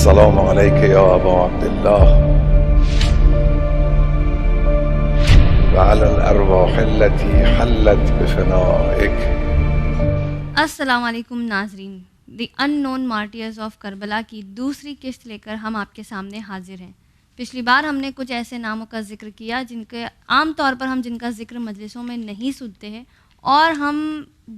السلام عليك يا أبا عبد الله وعلى الأرواح التي حلت بفنائك. السلام علیکم ناظرین، دی ان نون مارٹیئرز آف کربلا کی دوسری قسط لے کر ہم آپ کے سامنے حاضر ہیں۔ پچھلی بار ہم نے کچھ ایسے ناموں کا ذکر کیا جن کے عام طور پر ہم جن کا ذکر مجلسوں میں نہیں سنتے ہیں، اور ہم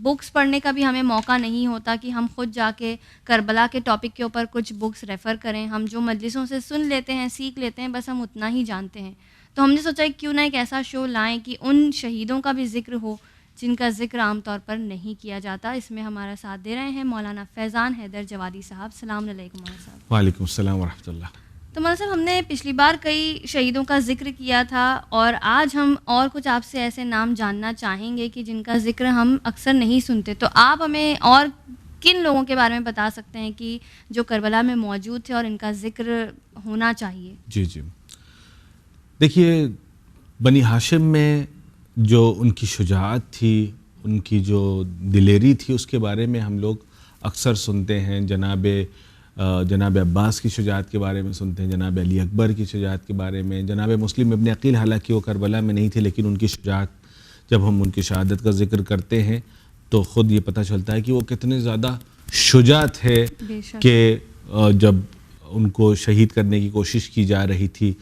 بکس پڑھنے کا بھی ہمیں موقع نہیں ہوتا کہ ہم خود جا کے کربلا کے ٹاپک کے اوپر کچھ بکس ریفر کریں۔ ہم جو مجلسوں سے سن لیتے ہیں، سیکھ لیتے ہیں، بس ہم اتنا ہی جانتے ہیں۔ تو ہم نے سوچا کیوں نہ ایک ایسا شو لائیں کہ ان شہیدوں کا بھی ذکر ہو جن کا ذکر عام طور پر نہیں کیا جاتا۔ اس میں ہمارا ساتھ دے رہے ہیں مولانا فیضان حیدر جوادی صاحب۔ السلام علیکم مولانا صاحب۔ وعلیکم السلام ورحمۃ اللہ۔ تو مولانا صاحب، ہم نے پچھلی بار کئی شہیدوں کا ذکر کیا تھا، اور آج ہم اور کچھ آپ سے ایسے نام جاننا چاہیں گے کہ جن کا ذکر ہم اکثر نہیں سنتے۔ تو آپ ہمیں اور کن لوگوں کے بارے میں بتا سکتے ہیں کہ جو کربلا میں موجود تھے اور ان کا ذکر ہونا چاہیے؟ جی دیکھیے، بنی ہاشم میں جو ان کی شجاعت تھی، ان کی جو دلیری تھی، اس کے بارے میں ہم لوگ اکثر سنتے ہیں۔ جناب عباس کی شجاعت کے بارے میں سنتے ہیں، جناب علی اکبر کی شجاعت کے بارے میں، جناب مسلم ابن عقیل، حالانکہ وہ کربلا میں نہیں تھے لیکن ان کی شجاعت، جب ہم ان کی شہادت کا ذکر کرتے ہیں تو خود یہ پتہ چلتا ہے کہ وہ کتنے زیادہ شجاع تھے کہ جب ان کو شہید کرنے کی کوشش کی جا رہی تھی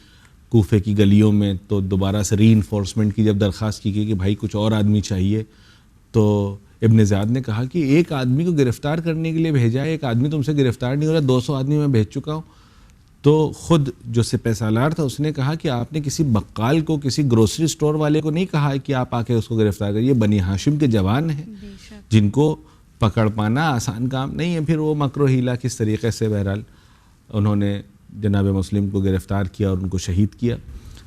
کوفے کی گلیوں میں، تو دوبارہ سے ری انفورسمنٹ کی جب درخواست کی گئی کہ بھائی کچھ اور آدمی چاہیے، تو ابن زیاد نے کہا کہ ایک آدمی کو گرفتار کرنے کے لیے بھیجا ہے، ایک آدمی تم سے گرفتار نہیں ہو رہا، 200 آدمی میں بھیج چکا ہوں۔ تو خود جو سپہ سالار تھا اس نے کہا کہ آپ نے کسی بقال کو، کسی گروسری سٹور والے کو نہیں کہا ہے کہ آپ آ کے اس کو گرفتار کریے۔ بنی ہاشم کے جوان ہیں جن کو پکڑ پانا آسان کام نہیں ہے۔ پھر وہ مکر و حیلہ کس طریقے سے بہرحال انہوں نے جناب مسلم کو گرفتار کیا اور ان کو شہید کیا۔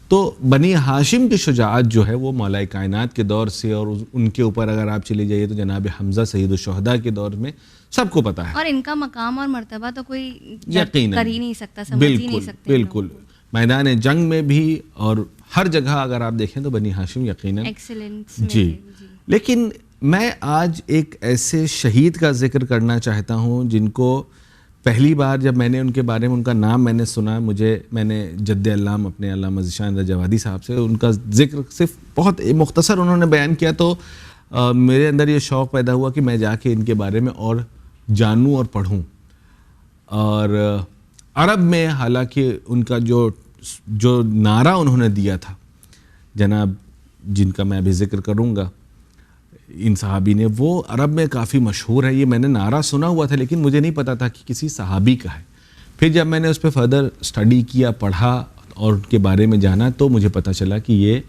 تو بنی ہاشم کی شجاعت جو ہے وہ مولا کائنات کے دور سے، اور ان کے اوپر اگر آپ چلے جائیے تو جناب حمزہ سید الشہداء کے دور میں سب کو پتہ ہے، اور ان کا مقام اور مرتبہ تو کوئی یقیناً کر ہی نہیں سکتا، سمجھ ہی نہیں سکتے۔ بالکل میدان جنگ میں بھی اور ہر جگہ اگر آپ دیکھیں تو بنی ہاشم یقیناً ایکسیلنس۔ جی۔ لیکن میں آج ایک ایسے شہید کا ذکر کرنا چاہتا ہوں جن کو پہلی بار جب میں نے ان کے بارے میں ان کا نام میں نے سنا، میں نے جد علام اپنے علامہ ذیشان رضا جوادی صاحب سے ان کا ذکر صرف بہت مختصر انہوں نے بیان کیا، تو میرے اندر یہ شوق پیدا ہوا کہ میں جا کے ان کے بارے میں اور جانوں اور پڑھوں۔ اور عرب میں حالانکہ ان کا جو نعرہ انہوں نے دیا تھا جناب، جن کا میں ابھی ذکر کروں گا، ان صحابی نے، وہ عرب میں کافی مشہور ہے۔ یہ میں نے نعرہ سنا ہوا تھا لیکن مجھے نہیں پتا تھا کہ کسی صحابی کا ہے۔ پھر جب میں نے اس پہ فردر اسٹڈی کیا، پڑھا اور ان کے بارے میں جانا، تو مجھے پتا چلا کہ یہ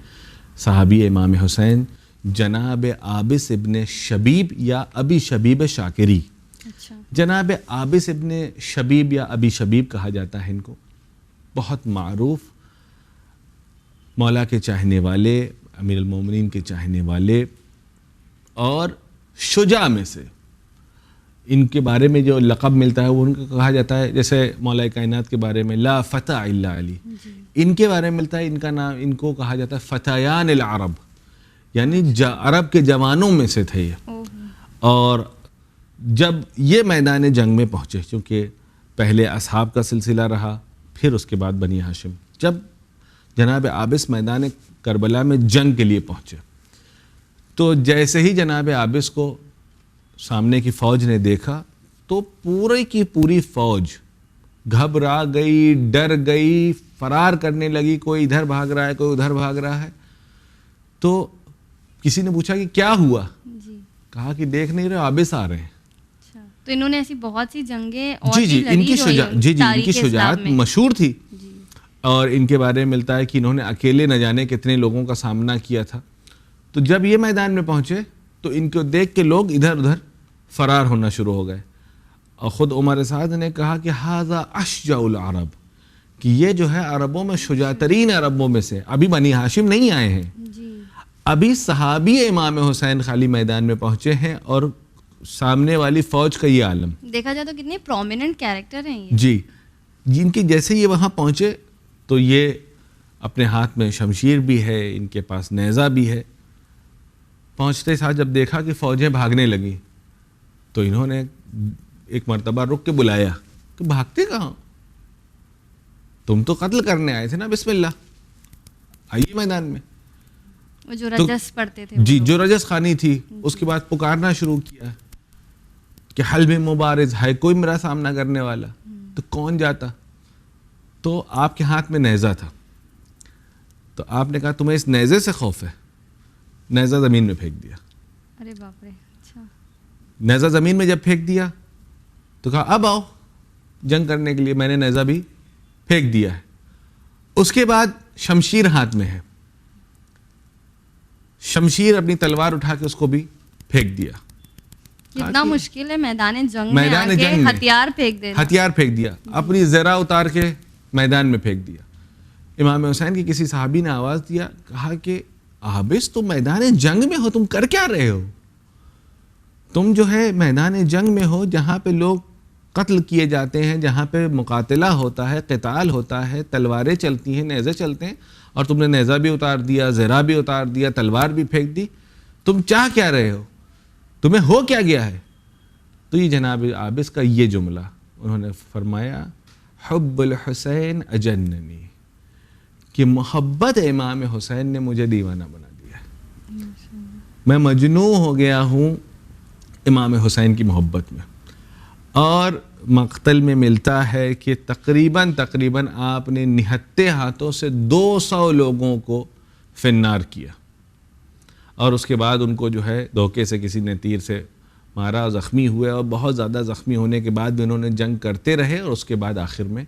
صحابی امام حسین جناب عابس ابن شبیب یا ابی شبیب شاکری، جناب عابس ابن شبیب یا ابی شبیب کہا جاتا ہے ان کو، بہت معروف، مولا کے چاہنے والے، امیر المومنین کے چاہنے والے، اور شجاع میں سے ان کے بارے میں جو لقب ملتا ہے وہ ان کو کہا جاتا ہے، جیسے مولا کائنات کے بارے میں لا فتح الا علی، ان کے بارے میں ملتا ہے، ان کا نام، ان کو کہا جاتا ہے فتیان العرب، یعنی عرب کے جوانوں میں سے تھے یہ۔ اور جب یہ میدان جنگ میں پہنچے، چونکہ پہلے اصحاب کا سلسلہ رہا، پھر اس کے بعد بنی ہاشم، جب جناب عابس میدان کربلا میں جنگ کے لیے پہنچے، تو جیسے ہی جناب عابس کو سامنے کی فوج نے دیکھا تو پوری کی پوری فوج گھبرا گئی، ڈر گئی، فرار کرنے لگی، کوئی ادھر بھاگ رہا ہے، کوئی ادھر بھاگ رہا ہے۔ تو کسی نے پوچھا کہ کیا ہوا؟ کہا کہ دیکھ نہیں رہے، عابس آ رہے ہیں۔ تو انہوں نے ایسی بہت سی جنگیں ان کی شجاعت مشہور تھی، اور ان کے بارے میں ملتا ہے کہ انہوں نے اکیلے نہ جانے کتنے لوگوں کا سامنا کیا تھا۔ تو جب یہ میدان میں پہنچے تو ان کو دیکھ کے لوگ ادھر ادھر فرار ہونا شروع ہو گئے، اور خود عمر سعد نے کہا کہ ھذا اشجع العرب، کہ یہ جو ہے عربوں میں شجاع ترین عربوں میں سے، ابھی بنی ہاشم نہیں آئے ہیں، ابھی صحابی امام حسین خالی میدان میں پہنچے ہیں، اور سامنے والی فوج کا یہ عالم دیکھا جائے تو کتنے پرومیننٹ کیریکٹر ہیں یہ۔ جی، جن کی جیسے یہ وہاں پہنچے تو یہ اپنے ہاتھ میں شمشیر بھی ہے، ان کے پاس نیزہ بھی ہے۔ پہنچتے ساتھ جب دیکھا کہ فوجیں بھاگنے لگی تو انہوں نے ایک مرتبہ رک کے بلایا کہ بھاگتے کہاں، تم تو قتل کرنے آئے تھے نا, بسم اللہ آئیے میدان میں. وہ جو رجس پڑھتے تھے, جی, جو رجس خوانی تھی, اس کے بعد پکارنا شروع کیا کہ حل میں مبارز ہے کوئی میرا سامنا کرنے والا. تو کون جاتا؟ تو آپ کے ہاتھ میں نیزہ تھا, تو آپ نے کہا تمہیں اس نیزے سے خوف ہے, نیزہ زمین میں پھینک دیا. ارے باپ رے, اچھا. نیزہ زمین میں جب پھینک دیا تو کہا اب آؤ جنگ کرنے کے لیے, میں نے نیزہ بھی پھینک دیا ہے. اس کے بعد شمشیر ہاتھ میں ہے, شمشیر اپنی تلوار اٹھا کے اس کو بھی پھینک دیا. کتنا مشکل ہے میدان جنگ میں آ کے ہتھیار پھینک دینا. ہتھیار پھینک دیا, اپنی زرہ اتار کے میدان میں پھینک دیا. امام حسین کی کسی صحابی نے آواز دیا, کہا کہ عابس تم میدان جنگ میں ہو, تم کر کیا رہے ہو؟ تم جو ہے میدان جنگ میں ہو, جہاں پہ لوگ قتل کیے جاتے ہیں, جہاں پہ مقاتلہ ہوتا ہے, قتال ہوتا ہے, تلواریں چلتی ہیں, نیزے چلتے ہیں, اور تم نے نیزہ بھی اتار دیا, زرہ بھی اتار دیا, تلوار بھی پھینک دی. تم چاہ کیا رہے ہو؟ تمہیں ہو کیا گیا ہے؟ تو یہ جناب عابس کا یہ جملہ انہوں نے فرمایا, حب الحسین اجننی, کہ محبت امام حسین نے مجھے دیوانہ بنا دیا ہے, میں مجنون ہو گیا ہوں امام حسین کی محبت میں. اور مقتل میں ملتا ہے کہ تقریباً آپ نے نہتے ہاتھوں سے 200 لوگوں کو فنار کیا, اور اس کے بعد ان کو جو ہے دھوکے سے کسی نے تیر سے مارا, زخمی ہوئے, اور بہت زیادہ زخمی ہونے کے بعد بھی انہوں نے جنگ کرتے رہے, اور اس کے بعد آخر میں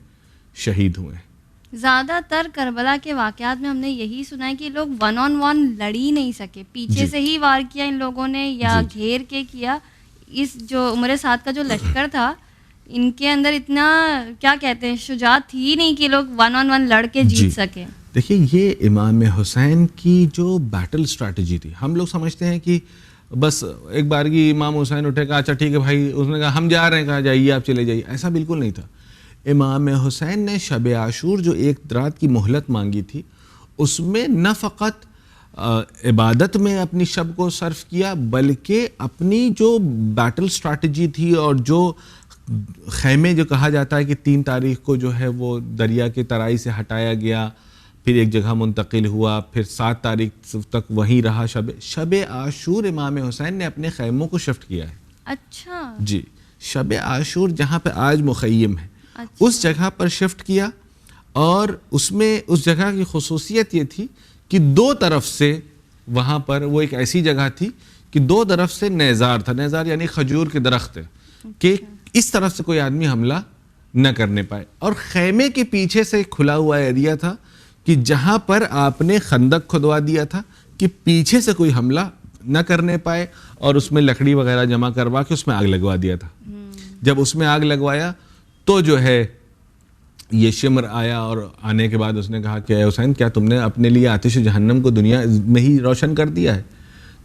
شہید ہوئے. زیادہ تر کربلا کے واقعات میں ہم نے یہی سنا ہے کہ لوگ 1-on-1 لڑ ہی نہیں سکے, پیچھے سے ہی وار کیا ان لوگوں نے, یا گھیر کے کیا. اس جو عمر سعد کا جو لشکر تھا, ان کے اندر اتنا کیا کہتے ہیں شجاعت تھی ہی نہیں کہ لوگ 1-on-1 لڑ کے جیت سکیں. دیکھیے, یہ امام حسین کی جو بیٹل اسٹریٹجی تھی, ہم لوگ سمجھتے ہیں کہ بس ایک بارگی امام حسین اٹھے, کہا اچھا ٹھیک ہے بھائی, اس نے کہا ہم جا رہے ہیں, کہا جائیے آپ چلے جائیے. ایسا بالکل نہیں تھا. امام حسین نے شب عاشور جو ایک رات کی مہلت مانگی تھی, اس میں نہ فقط عبادت میں اپنی شب کو صرف کیا, بلکہ اپنی جو بیٹل اسٹریٹجی تھی, اور جو خیمے جو کہا جاتا ہے کہ 3 تاریخ کو جو ہے وہ دریا کے ترائی سے ہٹایا گیا, پھر ایک جگہ منتقل ہوا, پھر 7 تاریخ تک وہیں رہا. شب عاشور امام حسین نے اپنے خیموں کو شفٹ کیا ہے. اچھا جی, شب عاشور جہاں پہ آج مخیم ہے, اس جگہ پر شفٹ کیا, اور اس میں اس جگہ کی خصوصیت یہ تھی کہ 2 طرف سے وہاں پر وہ ایک ایسی جگہ تھی کہ 2 طرف سے نیزار تھا. نیزار یعنی کھجور کے درخت ہے, کہ اس طرف سے کوئی آدمی حملہ نہ کرنے پائے. اور خیمے کے پیچھے سے ایک کھلا ہوا ایریا تھا کہ جہاں پر آپ نے خندق کھدوا دیا تھا کہ پیچھے سے کوئی حملہ نہ کرنے پائے, اور اس میں لکڑی وغیرہ جمع کروا کے اس میں آگ لگوا دیا تھا. جب اس میں آگ لگوایا تو جو ہے یہ شمر آیا, اور آنے کے بعد اس نے کہا کہ اے حسین, کیا تم نے اپنے لیے آتش جہنم کو دنیا میں ہی روشن کر دیا ہے؟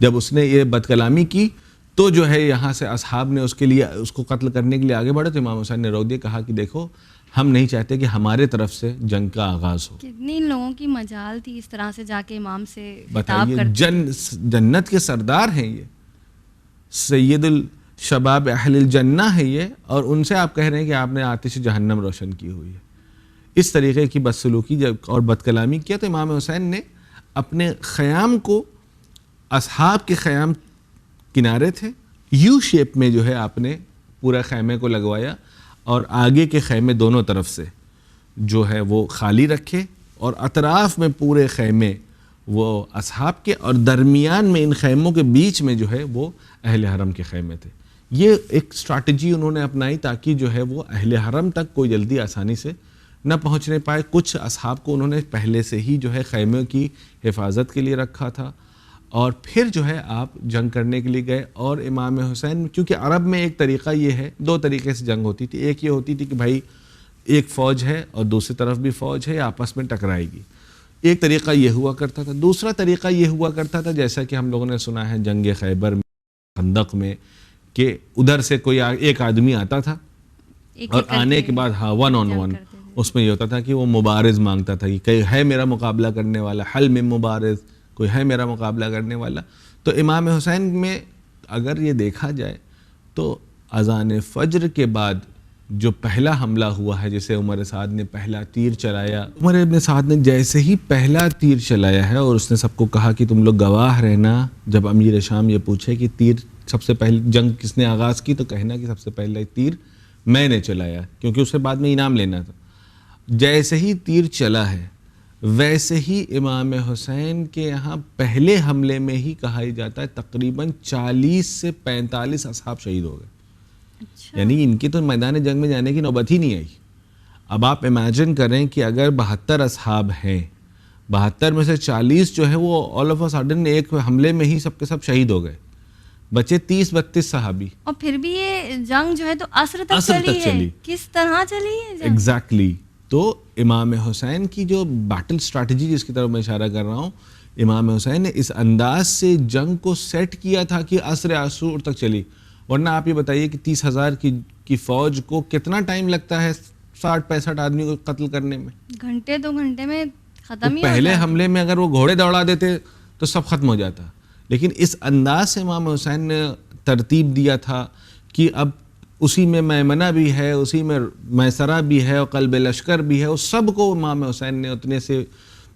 جب اس نے یہ بد کلامی کی تو جو ہے یہاں سے اصحاب نے اس کے لیے اس کو قتل کرنے کے لیے آگے بڑھے, تو امام حسین نے روک دیا, کہا کہ دیکھو ہم نہیں چاہتے کہ ہمارے طرف سے جنگ کا آغاز ہو. کتنی لوگوں کی مجال تھی اس طرح سے جا کے امام سے خطاب بتائیے, کرتے. جنت کے سردار ہیں یہ, سید الشباب اہل الجنہ ہے یہ, اور ان سے آپ کہہ رہے ہیں کہ آپ نے آتش جہنم روشن کی ہوئی ہے. اس طریقے کی بدسلوکی اور بد کلامی کیا, تو امام حسین نے اپنے خیام کو, اصحاب کے خیام کنارے تھے, یو شیپ میں جو ہے آپ نے پورا خیمے کو لگوایا, اور آگے کے خیمے دونوں طرف سے جو ہے وہ خالی رکھے, اور اطراف میں پورے خیمے وہ اصحاب کے, اور درمیان میں ان خیموں کے بیچ میں جو ہے وہ اہل حرم کے خیمے تھے. یہ ایک اسٹریٹجی انہوں نے اپنائی تاکہ جو ہے وہ اہل حرم تک کوئی جلدی آسانی سے نہ پہنچنے پائے. کچھ اصحاب کو انہوں نے پہلے سے ہی جو ہے خیموں کی حفاظت کے لیے رکھا تھا, اور پھر جو ہے آپ جنگ کرنے کے لیے گئے. اور امام حسین, کیونکہ عرب میں ایک طریقہ یہ ہے, 2 طریقے سے جنگ ہوتی تھی. ایک یہ ہوتی تھی کہ بھائی ایک فوج ہے اور دوسری طرف بھی فوج ہے, آپس میں ٹکرائے گی. ایک طریقہ یہ ہوا کرتا تھا. دوسرا طریقہ یہ ہوا کرتا تھا, جیسا کہ ہم لوگوں نے سنا ہے جنگ خیبر میں, خندق میں, کہ ادھر سے کوئی ایک آدمی آتا تھا, اور آنے کے بعد 1-on-1 اس میں یہ ہوتا تھا کہ وہ مبارز مانگتا تھا کہ کوئی ہے میرا مقابلہ کرنے والا, حل میں مبارز, کوئی ہے میرا مقابلہ کرنے والا. تو امام حسین میں اگر یہ دیکھا جائے تو اذان فجر کے بعد جو پہلا حملہ ہوا ہے جسے عمر سعد نے پہلا تیر چلایا، عمر ابن سعد نے جیسے ہی پہلا تیر چلایا ہے اور اس نے سب کو کہا کہ تم لوگ گواہ رہنا، جب امیر شام یہ پوچھے کہ تیر سب سے پہلے جنگ کس نے آغاز کی، تو کہنا کہ سب سے پہلا تیر میں نے چلایا، کیونکہ اس سے بعد میں انعام لینا تھا۔ جیسے ہی تیر چلا ہے ویسے ہی امام حسین کے یہاں پہلے حملے میں ہی کہا جاتا ہے تقریباً 40 سے 45 اصحاب شہید ہو گئے۔ یعنی ان کی تو میدان جنگ میں جانے کی نوبت ہی نہیں آئی۔ اب آپ امیجن کریں کہ اگر 72 اصحاب ہیں، 72 میں سے 40 جو ہے وہ آل آف اے سڈن ایک حملے میں ہی سب کے سب شہید ہو گئے، بچے 30-32 صحابی۔ اور پھر بھی یہ جنگ جو ہے تو عصر تک چلی ہے، کس طرح چلی ہے جنگ؟ ایگزیکٹلی۔ تو امام حسین کی جو بیٹل اسٹریٹجی جس کی طرف میں اشارہ کر رہا ہوں، امام حسین نے اس انداز سے جنگ کو سیٹ کیا تھا کہ عصر عصور تک چلی۔ ورنہ آپ یہ بتائیے کہ 30,000 کی فوج کو کتنا ٹائم لگتا ہے 60-65 آدمی کو قتل کرنے میں؟ گھنٹے 2 گھنٹے میں ختم ہی۔ پہلے حملے میں اگر وہ گھوڑے دوڑا دیتے تو سب ختم ہو جاتا، لیکن اس انداز سے امام حسین نے ترتیب دیا تھا کہ اب اسی میں میمنہ بھی ہے، اسی میں میسرہ بھی ہے اور قلب لشکر بھی ہے، اس سب کو امام حسین نے اتنے سے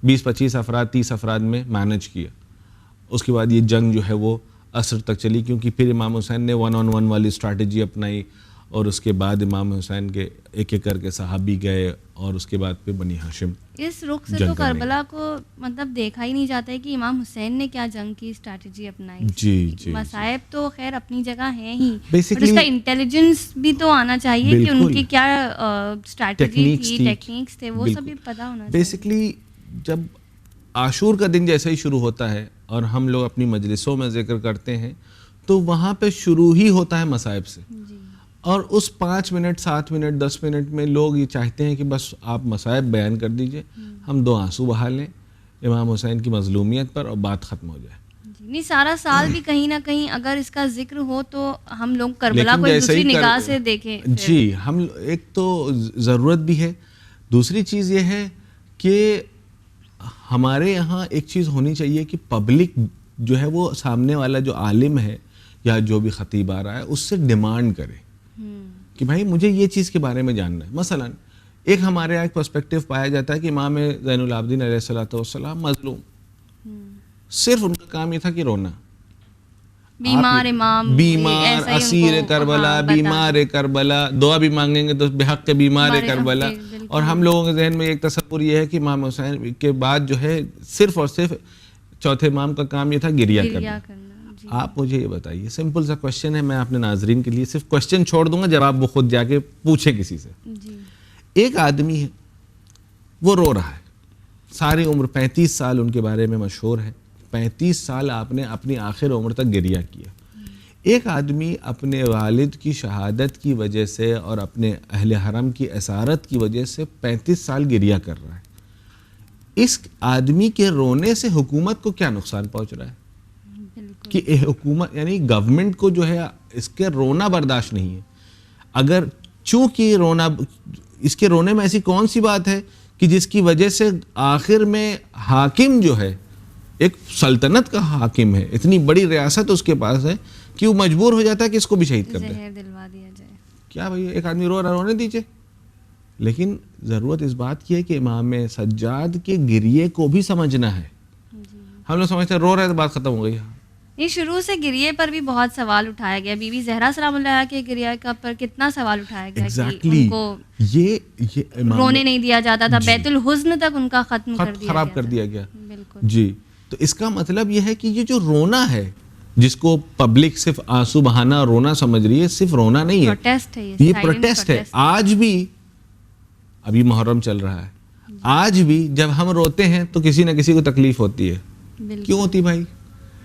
20-25 افراد 30 افراد میں مینج کیا۔ اس کے بعد یہ جنگ جو ہے وہ عصر تک چلی، کیونکہ پھر امام حسین نے 1 on 1 والی اسٹریٹجی اپنائی، اور اس کے بعد امام حسین کے ایک ایک کر کے صحابی گئے، اور اس کے بعد پھر بنی ہاشم۔ اس رخ سے تو کربلا کو مطلب دیکھا ہی نہیں جاتا ہے کہ امام حسین نے کیا جنگ کی اسٹریٹجی اپنائی۔ جی مصائب تو خیر اپنی جگہ ہیں ہی، بٹ اس کا انٹیلیجنس بھی تو آنا چاہیے کہ ان کی کیا اسٹریٹجی تھی، ٹیکنیکس تھے، وہ سب بھی پتہ ہونا چاہیے۔ بیسکلی جب عاشور کا دن جیسے ہی شروع ہوتا ہے اور ہم لوگ اپنی مجلسوں میں ذکر کرتے ہیں تو وہاں پہ شروع ہی ہوتا ہے مصائب سے، اور اس 5 منٹ 7 منٹ 10 منٹ میں لوگ یہ چاہتے ہیں کہ بس آپ مصائب بیان کر دیجئے، ہم 2 آنسو بہا لیں امام حسین کی مظلومیت پر اور بات ختم ہو جائے۔ نہیں، سارا سال بھی کہیں نہ کہیں اگر اس کا ذکر ہو تو ہم لوگ کربلا کو دوسری نگاہ سے دیکھیں۔ جی، ہم ایک تو ضرورت بھی ہے، دوسری چیز یہ ہے کہ ہمارے یہاں ایک چیز ہونی چاہیے کہ پبلک جو ہے وہ سامنے والا جو عالم ہے یا جو بھی خطیب آ رہا ہے اس سے ڈیمانڈ کرے کہ بھائی مجھے یہ چیز کے بارے میں جاننا ہے۔ مثلا ایک ہمارے یہاں ایک پرسپیکٹیو پایا جاتا ہے کہ امام زین العابدین علیہ الصلوۃ والسلام مظلوم، صرف ان کا کام یہ تھا کہ رونا، بیمار امام، بیمار اسیر کربلا، بیمار کربلا، دعا بھی مانگیں گے تو بحق بیمار کربلا۔ اور ہم لوگوں کے ذہن میں ایک تصور یہ ہے کہ امام حسین کے بعد جو ہے صرف اور صرف چوتھے امام کا کام یہ تھا گریہ کرنا۔ آپ مجھے یہ بتائیے، سمپل سا کوشچن ہے، میں اپنے ناظرین کے لیے صرف کوشچن چھوڑ دوں گا، جواب وہ خود جا کے پوچھیں کسی سے۔ ایک آدمی ہے وہ رو رہا ہے، ساری عمر 35 سال ان کے بارے میں مشہور ہے، 35 سال آپ نے اپنی آخر عمر تک گریہ کیا۔ ایک آدمی اپنے والد کی شہادت کی وجہ سے اور اپنے اہل حرم کی اسارت کی وجہ سے 35 سال گریہ کر رہا ہے۔ اس آدمی کے رونے سے حکومت کو کیا نقصان پہنچ رہا ہے کہ حکومت یعنی گورنمنٹ کو جو ہے اس کے رونا برداشت نہیں ہے۔ اگر چونکہ رونا، اس کے رونے میں ایسی کون سی بات ہے کہ جس کی وجہ سے آخر میں حاکم جو ہے، ایک سلطنت کا حاکم ہے، اتنی بڑی ریاست اس کے پاس ہے کہ وہ مجبور ہو جاتا ہے کہ اس کو بھی شہید کر دے۔ زہر دلوا دیا جائے۔ کیا بھائی ایک آدمی رو رہا، رونے دیجئے۔ لیکن ضرورت اس بات کی ہے کہ امام سجاد کے گریے کو بھی سمجھنا ہے۔ ہم لوگ سمجھتے ہیں رو رہے تو بات ختم ہو گئی۔ یہ شروع سے گریے پر بھی بہت سوال اٹھایا گیا، بی بی زہرا سلام اللہ علیہا کے گریہ کا پر کتنا سوال اٹھایا گیا کہ ان کو یہ رونے نہیں دیا جاتا تھا، بیت الحزن تک ان کا خراب کر دیا گیا۔ جی، تو اس کا مطلب یہ ہے کہ یہ جو رونا ہے جس کو پبلک صرف آنسو بہانا اور رونا سمجھ رہی ہے، صرف رونا نہیں ہے، یہ پروٹیسٹ ہے۔ آج بھی ابھی محرم چل رہا ہے، آج بھی جب ہم روتے ہیں تو کسی نہ کسی کو تکلیف ہوتی ہے۔ کیوں ہوتی بھائی؟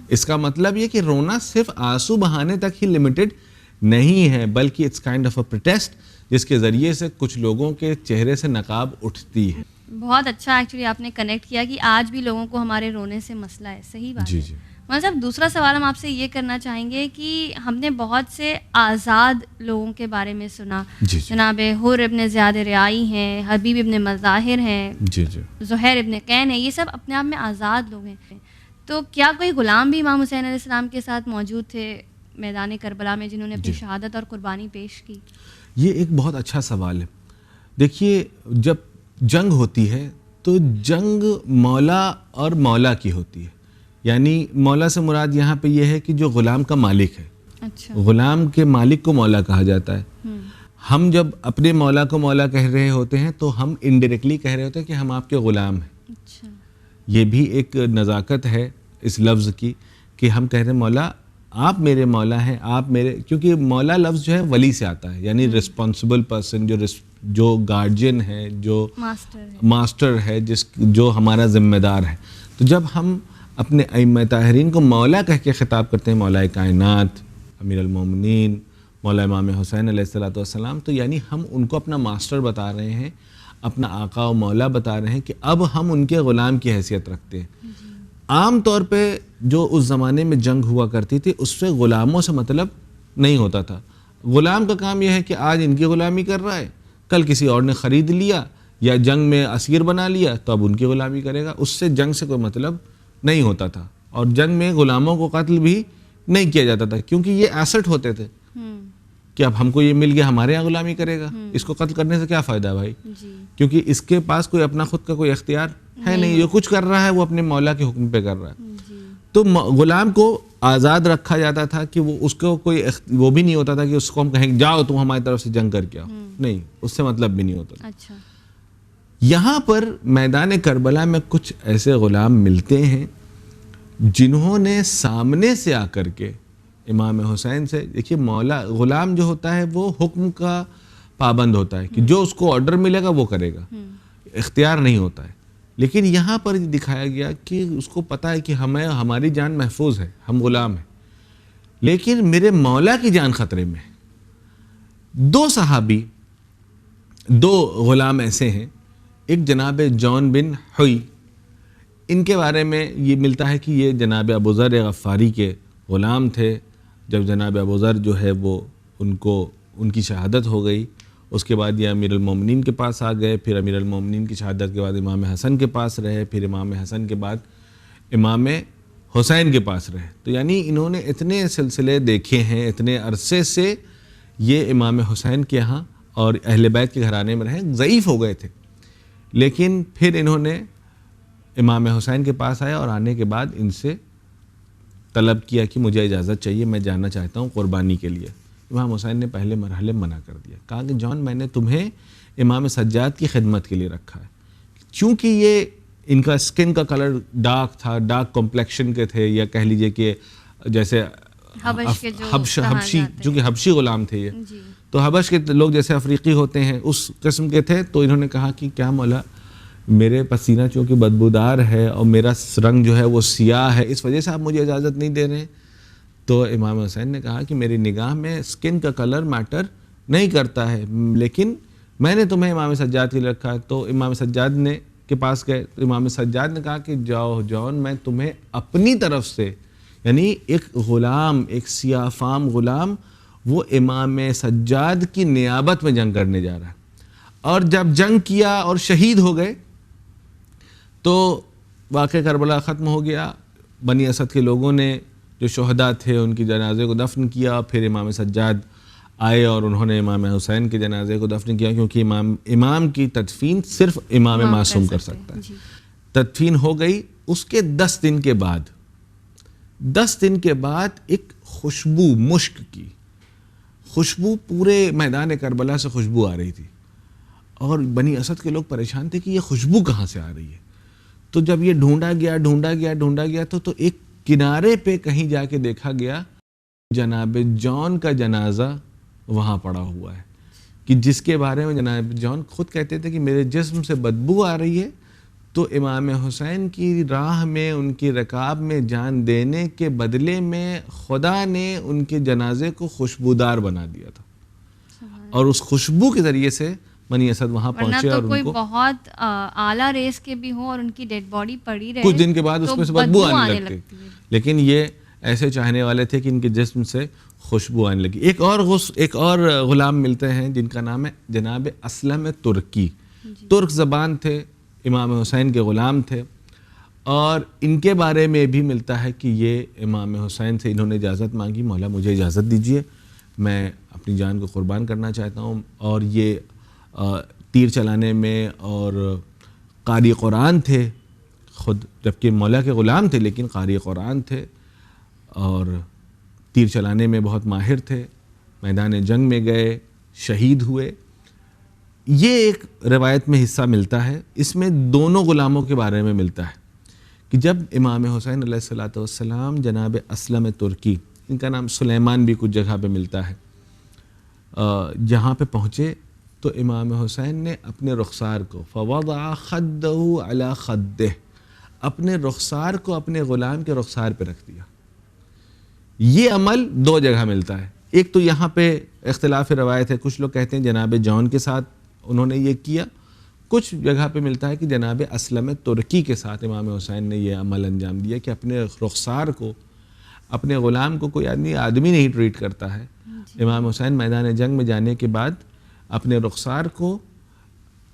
اس کا مطلب یہ کہ رونا صرف آنسو بہانے تک ہی لمیٹڈ نہیں ہے، بلکہ it's kind of a protest جس کے ذریعے سے کچھ لوگوں کے چہرے سے نقاب اٹھتی ہے۔ بہت اچھا ایکچولی آپ نے کنیکٹ کیا کہ آج بھی لوگوں کو ہمارے رونے سے مسئلہ ہے۔ صحیح بات ہے۔ مطلب دوسرا سوال ہم آپ سے یہ کرنا چاہیں گے کہ ہم نے بہت سے آزاد لوگوں کے بارے میں سنا، جناب حر ابن زیاد رعائی ہیں، حبیب ابن مظاہر ہیں، زہیر ابن قین ہیں، یہ سب اپنے آپ میں آزاد لوگ ہیں۔ تو کیا کوئی غلام بھی امام حسین علیہ السلام کے ساتھ موجود تھے میدان کربلا میں جنہوں نے اپنی شہادت اور قربانی پیش کی؟ یہ ایک بہت اچھا سوال ہے. دیکھیے جب جنگ ہوتی ہے تو جنگ مولا اور مولا کی ہوتی ہے. یعنی مولا سے مراد یہاں پہ یہ ہے کہ جو غلام کا مالک ہے. اچھا. غلام کے مالک کو مولا کہا جاتا ہے. ہم جب اپنے مولا کو مولا کہہ رہے ہوتے ہیں تو ہم انڈائریکٹلی کہہ رہے ہوتے ہیں کہ ہم آپ کے غلام ہیں. اچھا. یہ بھی ایک نزاکت ہے اس لفظ کی کہ ہم کہہ رہے ہیں مولا آپ میرے مولا ہیں, آپ میرے, کیونکہ مولا لفظ جو ہے ولی سے آتا ہے, یعنی رسپانسبل پرسن, جو گارجین ہے, جو ماسٹر ہے, جو ہمارا ذمہ دار ہے. تو جب ہم اپنے ائمہ طاہرین کو مولا کہہ کے خطاب کرتے ہیں, مولا کائنات, امیر المومنین, مولا امام حسین علیہ الصلوۃ والسلام, تو یعنی ہم ان کو اپنا ماسٹر بتا رہے ہیں, اپنا آقا و مولا بتا رہے ہیں کہ اب ہم ان کے غلام کی حیثیت رکھتے ہیں. عام طور پہ جو اس زمانے میں جنگ ہوا کرتی تھی اس سے غلاموں سے مطلب نہیں ہوتا تھا. غلام کا کام یہ ہے کہ آج ان کی غلامی کر رہا ہے, کل کسی اور نے خرید لیا یا جنگ میں اسیر بنا لیا تو اب ان کی غلامی کرے گا. اس سے جنگ سے کوئی مطلب نہیں ہوتا تھا, اور جنگ میں غلاموں کو قتل بھی نہیں کیا جاتا تھا کیونکہ یہ ایسٹ ہوتے تھے کہ اب ہم کو یہ مل گیا, ہمارے یہاں غلامی کرے گا, اس کو قتل کرنے سے کیا فائدہ بھائی, کیونکہ اس کے پاس کوئی اپنا خود کا کوئی اختیار ہے نہیں, جو کچھ کر رہا ہے وہ اپنے مولا کے حکم پہ کر رہا ہے. تو غلام کو آزاد رکھا جاتا تھا کہ وہ اس کو کوئی وہ بھی نہیں ہوتا تھا کہ اس کو ہم کہیں جاؤ تم ہماری طرف سے جنگ کر کے آؤ, نہیں, اس سے مطلب بھی نہیں ہوتا تھا. اچھا. یہاں پر میدان کربلا میں کچھ ایسے غلام ملتے ہیں جنہوں نے سامنے سے آ کر کے امام حسین سے, دیکھیے مولا, غلام جو ہوتا ہے وہ حکم کا پابند ہوتا ہے کہ جو اس کو آرڈر ملے گا وہ کرے گا, اختیار نہیں ہوتا ہے. لیکن یہاں پر دکھایا گیا کہ اس کو پتہ ہے کہ ہماری جان محفوظ ہے, ہم غلام ہیں, لیکن میرے مولا کی جان خطرے میں ہے. دو صحابی, دو غلام ایسے ہیں, ایک جناب جون بن حوی, ان کے بارے میں یہ ملتا ہے کہ یہ جناب ابوذر غفاری کے غلام تھے. جب جناب ابوذر جو ہے وہ ان کی شہادت ہو گئی, اس کے بعد یہ امیر المومنین کے پاس آ گئے, پھر امیر المومنین کی شہادت کے بعد امام حسن کے پاس رہے, پھر امام حسن کے بعد امام حسین کے پاس رہے. تو یعنی انہوں نے اتنے سلسلے دیکھے ہیں, اتنے عرصے سے یہ امام حسین کے ہاں اور اہل بیت کے گھرانے میں رہے, ضعیف ہو گئے تھے. لیکن پھر انہوں نے امام حسین کے پاس آیا اور آنے کے بعد ان سے طلب کیا کہ مجھے اجازت چاہیے, میں جانا چاہتا ہوں قربانی کے لیے. امام حسین نے پہلے مرحلے منع کر دیا, کہا کہ جان میں نے تمہیں امام سجاد کی خدمت کے لیے رکھا ہے. چونکہ یہ ان کا سکن کا کلر ڈارک تھا, ڈارک کمپلیکشن کے تھے, یا کہہ لیجئے کہ جیسے حبشی, چونکہ حبشی غلام تھے یہ, تو حبش کے لوگ جیسے افریقی ہوتے ہیں اس قسم کے تھے. تو انہوں نے کہا کہ کیا مولا, میرے پسینہ چونکہ بدبودار ہے اور میرا رنگ جو ہے وہ سیاہ ہے, اس وجہ سے آپ مجھے اجازت نہیں دے رہے ہیں. تو امام حسین نے کہا کہ میری نگاہ میں سکن کا کلر میٹر نہیں کرتا ہے, لیکن میں نے تمہیں امام سجاد کے لیے رکھا ہے. تو امام سجاد نے کے پاس گئے, تو امام سجاد نے کہا کہ جاؤ جون, میں تمہیں اپنی طرف سے, یعنی ایک غلام, ایک سیاہ فام غلام, وہ امام سجاد کی نیابت میں جنگ کرنے جا رہا ہے. اور جب جنگ کیا اور شہید ہو گئے تو واقعہ کربلا ختم ہو گیا. بنی اسد کے لوگوں نے جو شہداء تھے ان کی جنازے کو دفن کیا, پھر امام سجاد آئے اور انہوں نے امام حسین کے جنازے کو دفن کیا, کیونکہ امام کی تدفین صرف امام معصوم کر سکتا ہے. تدفین ہو گئی. اس کے 10 دن کے بعد ایک خوشبو, مشک کی خوشبو پورے میدان کربلا سے خوشبو آ رہی تھی, اور بنی اسد کے لوگ پریشان تھے کہ یہ خوشبو کہاں سے آ رہی ہے. تو جب یہ ڈھونڈا گیا تو ایک کنارے پہ کہیں جا کے دیکھا گیا جناب جون کا جنازہ وہاں پڑا ہوا ہے, کہ جس کے بارے میں جناب جون خود کہتے تھے کہ میرے جسم سے بدبو آ رہی ہے. تو امام حسین کی راہ میں, ان کی رکاب میں جان دینے کے بدلے میں خدا نے ان کے جنازے کو خوشبودار بنا دیا تھا, اور اس خوشبو کے ذریعے سے بنی اسد وہاں پہنچے. اور کوئی بہت اعلیٰ ریس کے بھی ہوں اور ان کی ڈیڈ باڈی پڑی رہے, کچھ دن کے بعد اس میں سے بدبو آنے لگتی. لیکن یہ ایسے چاہنے والے تھے کہ ان کے جسم سے خوشبو آنے لگی. ایک اور غلام ملتے ہیں جن کا نام ہے جناب اسلم ترکی. ترک زبان تھے, امام حسین کے غلام تھے, اور ان کے بارے میں بھی ملتا ہے کہ یہ امام حسین سے انہوں نے اجازت مانگی, مولا مجھے اجازت دیجئے, میں اپنی جان کو قربان کرنا چاہتا ہوں. اور یہ تیر چلانے میں اور قاری قرآن تھے خود، جبکہ مولا کے غلام تھے لیکن قاری قرآن تھے اور تیر چلانے میں بہت ماہر تھے. میدان جنگ میں گئے، شہید ہوئے. یہ ایک روایت میں حصہ ملتا ہے. اس میں دونوں غلاموں کے بارے میں ملتا ہے کہ جب امام حسین علیہ الصلوۃ والسلام جناب اسلم ترکی، ان کا نام سلیمان بھی کچھ جگہ پہ ملتا ہے، جہاں پہ پہنچے تو امام حسین نے اپنے رخسار کو فوضع خدہ علی خدہ، اپنے رخسار کو اپنے غلام کے رخسار پہ رکھ دیا. یہ عمل دو جگہ ملتا ہے. ایک تو یہاں پہ اختلاف روایت ہے، کچھ لوگ کہتے ہیں جناب جون کے ساتھ انہوں نے یہ کیا، کچھ جگہ پہ ملتا ہے کہ جناب اسلم ترکی کے ساتھ امام حسین نے یہ عمل انجام دیا کہ اپنے رخسار کو، اپنے غلام کو کوئی آدمی نہیں ٹریٹ کرتا ہے. امام حسین میدان جنگ میں جانے کے بعد اپنے رخسار کو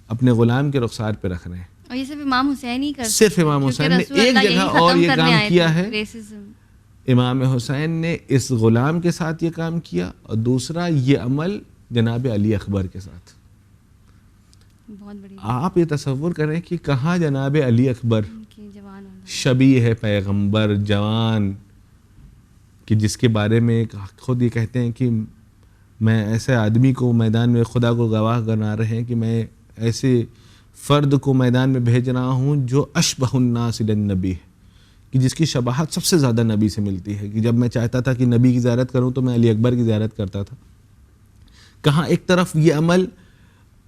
اپنے غلام کے رخسار پہ رکھ رہے ہیں. اور یہ صرف امام حسین ہی کرتے، صرف امام حسین نے ایک جگہ اور یہ کام کیا ہے. ریسزم امام حسین نے اس غلام کے ساتھ یہ کام کیا، اور دوسرا یہ عمل جناب علی اکبر کے ساتھ. بہت بڑی آپ یہ تصور کریں کہ کہاں جناب علی اکبر کی جوان ہونا. شبیہ ہے پیغمبر، جوان، کہ جس کے بارے میں خود یہ کہتے ہیں کہ میں ایسے آدمی کو میدان میں خدا کو گواہ بنا رہے ہیں کہ میں ایسے فرد کو میدان میں بھیج رہا ہوں جو اشبہ الناس بالنبی ہے، کہ جس کی شباہت سب سے زیادہ نبی سے ملتی ہے. کہ جب میں چاہتا تھا کہ نبی کی زیارت کروں تو میں علی اکبر کی زیارت کرتا تھا. کہاں ایک طرف یہ عمل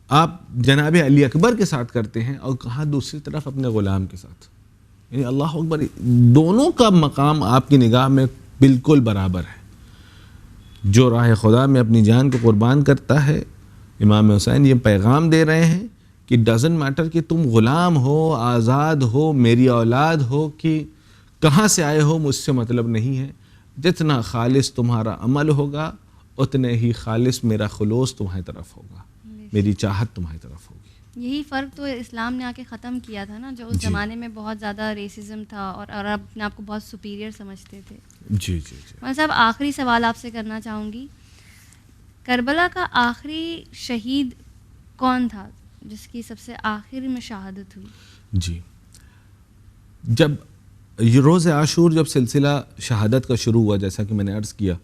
آپ جناب علی اکبر کے ساتھ کرتے ہیں اور کہاں دوسری طرف اپنے غلام کے ساتھ. یعنی اللہ اکبر، دونوں کا مقام آپ کی نگاہ میں بالکل برابر ہے. جو راہ خدا میں اپنی جان کو قربان کرتا ہے، امام حسین یہ پیغام دے رہے ہیں کہ ڈزنٹ میٹر کہ تم غلام ہو، آزاد ہو، میری اولاد ہو، کہ کہاں سے آئے ہو، مجھ سے مطلب نہیں ہے. جتنا خالص تمہارا عمل ہوگا اتنے ہی خالص میرا خلوص تمہاری طرف ہوگا، میری چاہت تمہاری طرف ہوگی. یہی فرق تو اسلام نے آ کے ختم کیا تھا نا، جو اس زمانے میں بہت زیادہ ریسزم تھا اور عرب اپنے آپ کو بہت سپیریئر سمجھتے تھے. جی جی جی. مولانا صاحب آخری سوال آپ سے کرنا چاہوں گی، کربلا کا آخری شہید کون تھا جس کی سب سے آخر میں شہادت ہوئی؟ جی، جب روز عاشور جب سلسلہ شہادت کا شروع ہوا، جیسا کہ میں نے عرض کیا،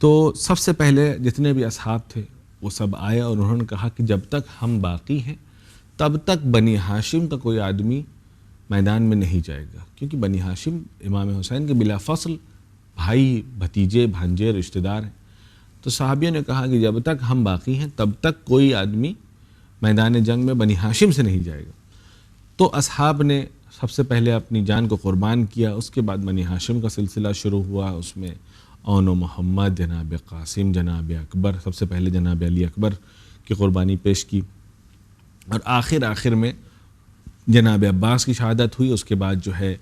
تو سب سے پہلے جتنے بھی اصحاب تھے وہ سب آئے اور انہوں نے کہا کہ جب تک ہم باقی ہیں تب تک بنی ہاشم کا کوئی آدمی میدان میں نہیں جائے گا، کیونکہ بنی ہاشم امام حسین کے بلا فصل بھائی، بھتیجے، بھانجے، رشتہ دار ہیں. تو صحابیوں نے کہا کہ جب تک ہم باقی ہیں تب تک کوئی آدمی میدان جنگ میں بنی ہاشم سے نہیں جائے گا. تو اصحاب نے سب سے پہلے اپنی جان کو قربان کیا. اس کے بعد بنی ہاشم کا سلسلہ شروع ہوا، اس میں اون و محمد، جناب قاسم، جناب اکبر، سب سے پہلے جناب علی اکبر کی قربانی پیش کی، اور آخر میں جناب عباس کی شہادت ہوئی. اس کے بعد جو ہے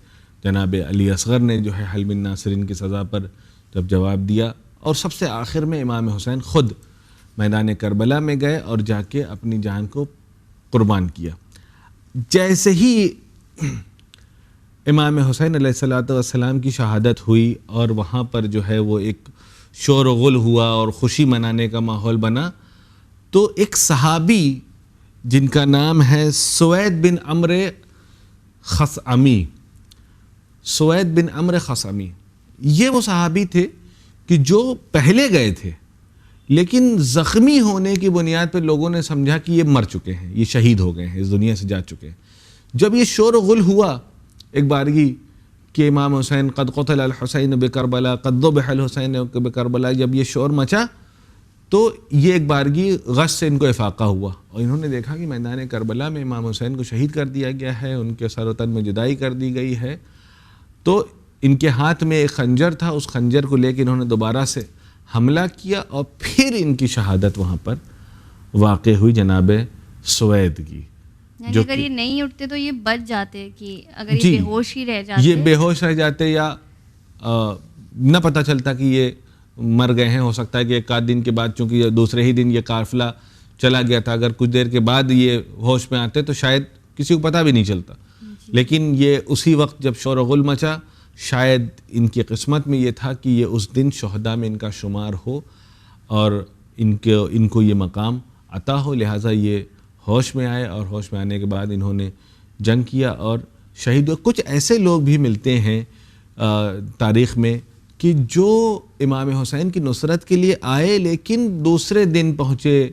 جناب علی اصغر نے جو ہے حلم الناصرین کی سزا پر جب جواب دیا، اور سب سے آخر میں امام حسین خود میدان کربلا میں گئے اور جا کے اپنی جان کو قربان کیا. جیسے ہی امام حسین علیہ الصلوۃ والسلام کی شہادت ہوئی اور وہاں پر جو ہے وہ ایک شور و غل ہوا اور خوشی منانے کا ماحول بنا، تو ایک صحابی جن کا نام ہے سوید بن عمر خثعمی، سوید بن عمر خثعمی، یہ وہ صحابی تھے کہ جو پہلے گئے تھے لیکن زخمی ہونے کی بنیاد پہ لوگوں نے سمجھا کہ یہ مر چکے ہیں، یہ شہید ہو گئے ہیں، اس دنیا سے جا چکے ہیں. جب یہ شور و غل ہوا ایک بارگی کہ امام حسین قد قتل الحسین بکربلا قد ذبح الحسین بکربلا، جب یہ شور مچا تو یہ ایک بارگی غش سے ان کو افاقہ ہوا، اور انہوں نے دیکھا کہ میدان کربلا میں امام حسین کو شہید کر دیا گیا ہے، ان کے سر و تن میں جدائی کر دی گئی ہے. تو ان کے ہاتھ میں ایک خنجر تھا، اس خنجر کو لے کے انہوں نے دوبارہ سے حملہ کیا، اور پھر ان کی شہادت وہاں پر واقع ہوئی جناب سوید کی. یعنی اگر یہ نہیں اٹھتے تو یہ بچ جاتے، کہ اگر یہ بے ہوش ہی رہ جاتے، یہ بے ہوش رہ جاتے یا نہ پتہ چلتا کہ یہ مر گئے ہیں. ہو سکتا ہے کہ ایک آدھ دن کے بعد، چونکہ دوسرے ہی دن یہ قافلہ چلا گیا تھا، اگر کچھ دیر کے بعد یہ ہوش میں آتے تو شاید کسی کو پتہ بھی نہیں چلتا. لیکن یہ اسی وقت جب شور و غل مچا، شاید ان کی قسمت میں یہ تھا کہ یہ اس دن شہداء میں ان کا شمار ہو، اور ان کو یہ مقام عطا ہو. لہٰذا یہ ہوش میں آئے اور ہوش میں آنے کے بعد انہوں نے جنگ کیا اور شہید ہوئے. کچھ ایسے لوگ بھی ملتے ہیں تاریخ میں کہ جو امام حسین کی نصرت کے لیے آئے لیکن دوسرے دن پہنچے,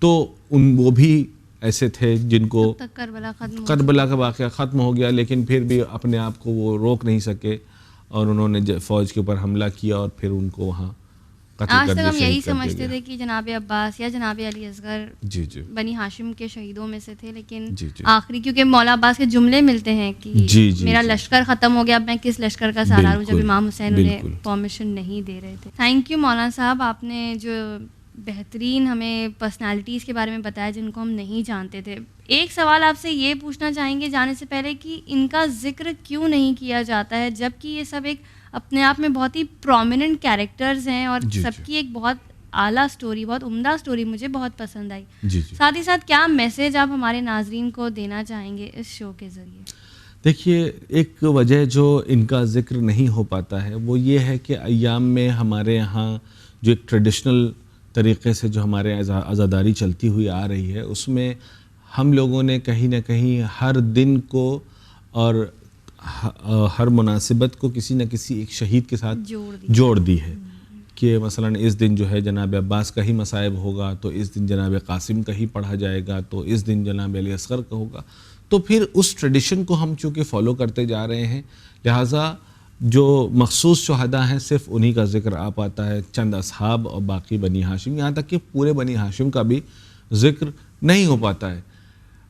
تو وہ بھی ایسے تھے جن کو کربلا کا واقعہ ختم ہو گیا لیکن پھر بھی اپنے آپ کو وہ روک نہیں سکے اور انہوں نے فوج کے اوپر حملہ کیا اور پھر ان کو وہاں قتل آج کر تک دیا. ہم یہی سمجھتے تھے کہ جناب عباس یا جناب علی اصغر بنی ہاشم کے شہیدوں میں سے تھے, لیکن آخری کیونکہ مولا عباس کے جملے ملتے ہیں کہ میرا لشکر ختم ہو گیا, اب میں کس لشکر کا سالار ہوں, جب امام حسین انہیں پرمیشن نہیں دے رہے تھے. تھینک یو مولانا صاحب, آپ نے جو بہترین ہمیں پرسنالٹیز کے بارے میں بتایا جن کو ہم نہیں جانتے تھے. ایک سوال آپ سے یہ پوچھنا چاہیں گے جانے سے پہلے کہ ان کا ذکر کیوں نہیں کیا جاتا ہے, جب کہ یہ سب ایک اپنے آپ میں بہت ہی پرومیننٹ کیریکٹرز ہیں اور سب کی ایک بہت اعلیٰ سٹوری, بہت عمدہ سٹوری مجھے بہت پسند آئی. ساتھ ہی ساتھ کیا میسیج آپ ہمارے ناظرین کو دینا چاہیں گے اس شو کے ذریعے؟ دیکھیے, ایک وجہ جو ان کا ذکر نہیں ہو پاتا ہے وہ یہ ہے کہ ایام میں ہمارے یہاں جو ایک ٹریڈیشنل طریقے سے جو ہمارے عزاداری چلتی ہوئی آ رہی ہے اس میں ہم لوگوں نے کہیں نہ کہیں ہر دن کو اور ہر مناسبت کو کسی نہ کسی ایک شہید کے ساتھ جوڑ دی ہے کہ مثلا اس دن جو ہے جناب عباس کا ہی مصائب ہوگا تو اس دن جناب قاسم کا ہی پڑھا جائے گا, تو اس دن جناب علی اصغر کا ہوگا. تو پھر اس ٹریڈیشن کو ہم چونکہ فالو کرتے جا رہے ہیں, لہٰذا جو مخصوص شہداء ہیں صرف انہی کا ذکر آ پاتا ہے, چند اصحاب اور باقی بنی ہاشم, یہاں تک کہ پورے بنی ہاشم کا بھی ذکر نہیں ہو پاتا ہے.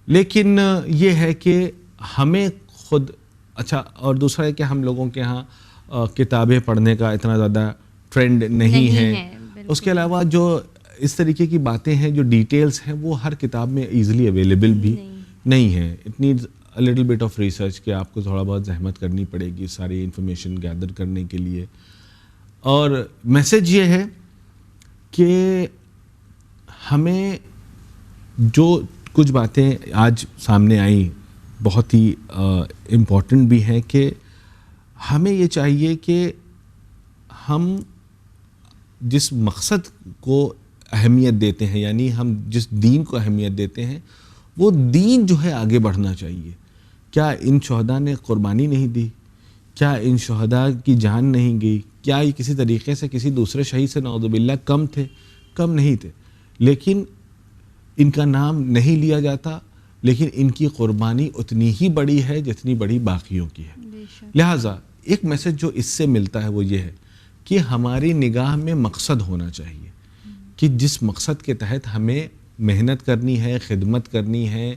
لیکن یہ ہے کہ ہمیں خود اچھا, اور دوسرا ہے کہ ہم لوگوں کے ہاں کتابیں پڑھنے کا اتنا زیادہ ٹرینڈ نہیں ہے. اس کے علاوہ جو اس طریقے کی باتیں ہیں, جو ڈیٹیلز ہیں, وہ ہر کتاب میں ایزیلی اویلیبل بھی نہیں ہے. It needs a little bit of research کہ آپ کو تھوڑا بہت زحمت کرنی پڑے گی ساری انفارمیشن گیدر کرنے کے لیے. اور میسیج یہ ہے کہ ہمیں جو کچھ باتیں آج سامنے آئیں بہت ہی امپورٹنٹ بھی ہیں کہ ہمیں یہ چاہیے کہ ہم جس مقصد کو اہمیت دیتے ہیں, یعنی ہم جس دین کو اہمیت دیتے ہیں, وہ دین جو ہے آگے بڑھنا چاہیے. کیا ان شہداء نے قربانی نہیں دی؟ کیا ان شہداء کی جان نہیں گئی؟ کیا یہ کسی طریقے سے کسی دوسرے شہید سے نعوذ باللہ کم تھے؟ کم نہیں تھے, لیکن ان کا نام نہیں لیا جاتا, لیکن ان کی قربانی اتنی ہی بڑی ہے جتنی بڑی باقیوں کی ہے. لہٰذا ایک میسج جو اس سے ملتا ہے وہ یہ ہے کہ ہماری نگاہ میں مقصد ہونا چاہیے کہ جس مقصد کے تحت ہمیں محنت کرنی ہے, خدمت کرنی ہے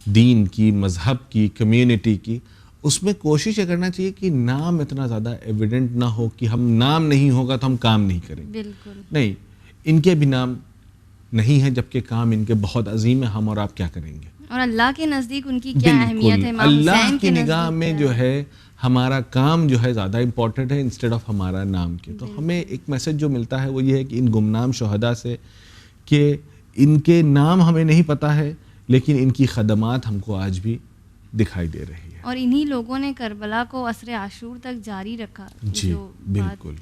دین کی, مذہب کی, کمیونٹی کی, اس میں کوشش یہ کرنا چاہیے کہ نام اتنا زیادہ ایویڈنٹ نہ ہو کہ ہم نام نہیں ہوگا تو ہم کام نہیں کریں گے. نہیں, ان کے بھی نام نہیں ہے جبکہ کام ان کے بہت عظیم ہے, ہم اور آپ کیا کریں گے؟ اور اللہ کے نزدیک ان کی کیا اہمیت ہے؟ اللہ کی نگاہ میں جو ہے ہمارا کام جو ہے زیادہ امپورٹنٹ ہے انسٹیڈ آف ہمارا نام کے. تو ہمیں ایک میسج جو ملتا ہے وہ یہ ہے کہ ان گمنام شہداء سے کہ ان کے نام ہمیں نہیں پتہ ہے لیکن ان کی خدمات ہم کو آج بھی دکھائی دے رہی ہے, اور انہی لوگوں نے کربلا کو عصر عاشور تک جاری رکھا. جی بالکل.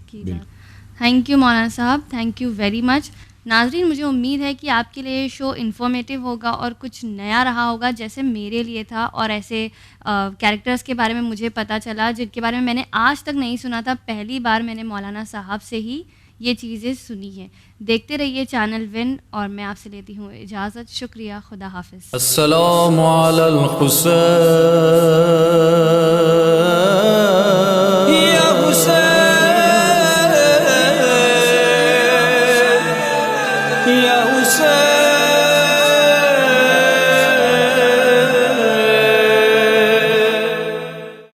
تھینک یو مولانا صاحب, تھینک یو ویری مچ. ناظرین, مجھے امید ہے کہ آپ کے لیے یہ شو انفارمیٹیو ہوگا اور کچھ نیا رہا ہوگا جیسے میرے لیے تھا, اور ایسے کیریکٹرز کے بارے میں مجھے پتہ چلا جن کے بارے میں نے آج تک نہیں سنا تھا. پہلی بار میں نے مولانا صاحب سے ہی یہ چیزیں سنی ہیں. دیکھتے رہیے چینل ون, اور میں آپ سے لیتی ہوں اجازت. شکریہ, خدا حافظ. السلام علی الحسین